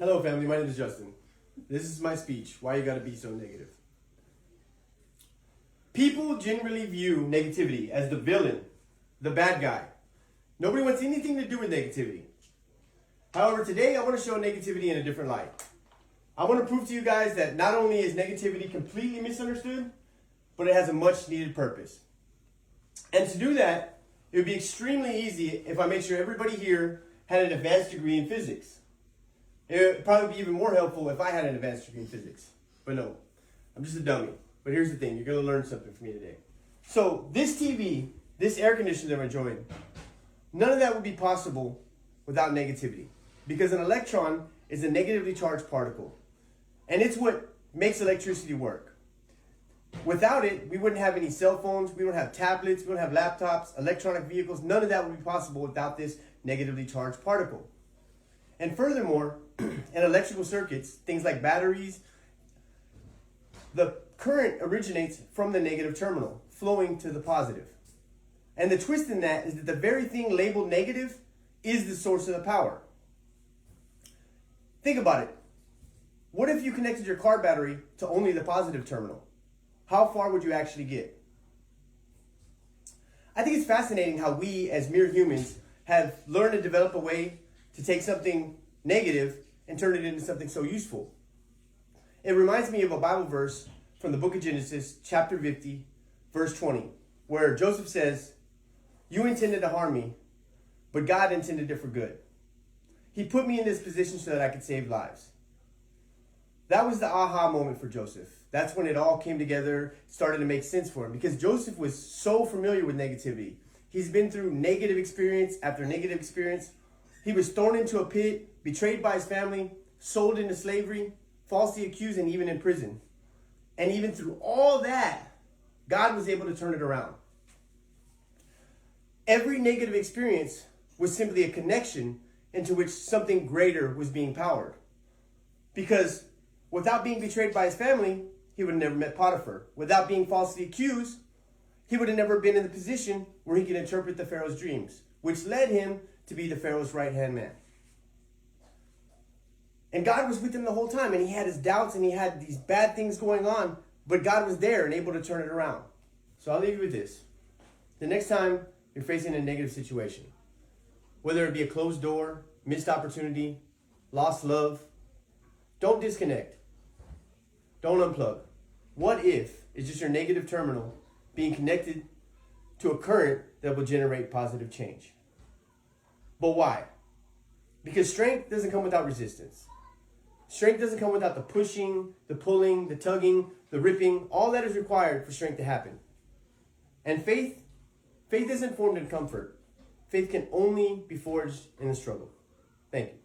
Hello, family. My name is Justin. This is my speech. Why you gotta be so negative? People generally view negativity as the villain, the bad guy. Nobody wants anything to do with negativity. However, today I want to show negativity in a different light. I want to prove to you guys that not only is negativity completely misunderstood, but it has a much needed purpose. And to do that, it would be extremely easy if I made sure everybody here had an advanced degree in physics. It would probably be even more helpful if I had an advanced degree in physics. But no, I'm just a dummy. But here's the thing, you're going to learn something from me today. So this TV, this air conditioner that I'm enjoying, none of that would be possible without negativity. Because an electron is a negatively charged particle. And it's what makes electricity work. Without it, we wouldn't have any cell phones, we don't have tablets, we don't have laptops, electronic vehicles. None of that would be possible without this negatively charged particle. And furthermore, in electrical circuits, things like batteries, the current originates from the negative terminal, flowing to the positive. And the twist in that is that the very thing labeled negative is the source of the power. Think about it. What if you connected your car battery to only the positive terminal? How far would you actually get? I think it's fascinating how we, as mere humans, have learned to develop a way to take something negative and turn it into something so useful. It reminds me of a Bible verse from the book of Genesis, chapter 50, verse 20, where Joseph says, "You intended to harm me, but God intended it for good. He put me in this position so that I could save lives." That was the aha moment for Joseph. That's when it all came together, started to make sense for him, because Joseph was so familiar with negativity. He's been through negative experience after negative experience. He was thrown into a pit, betrayed by his family, sold into slavery, falsely accused, and even in prison. And even through all that, God was able to turn it around. Every negative experience was simply a connection into which something greater was being powered. Because without being betrayed by his family, he would have never met Potiphar. Without being falsely accused, he would have never been in the position where he could interpret the Pharaoh's dreams, which led him to be the Pharaoh's right-hand man. And God was with him the whole time, and he had his doubts, and he had these bad things going on, but God was there and able to turn it around. So I'll leave you with this. The next time you're facing a negative situation, whether it be a closed door, missed opportunity, lost love, don't disconnect. Don't unplug. What if it's just your negative terminal being connected to a current that will generate positive change? But why? Because strength doesn't come without resistance. Strength doesn't come without the pushing, the pulling, the tugging, the ripping. All that is required for strength to happen. And faith isn't formed in comfort. Faith can only be forged in the struggle. Thank you.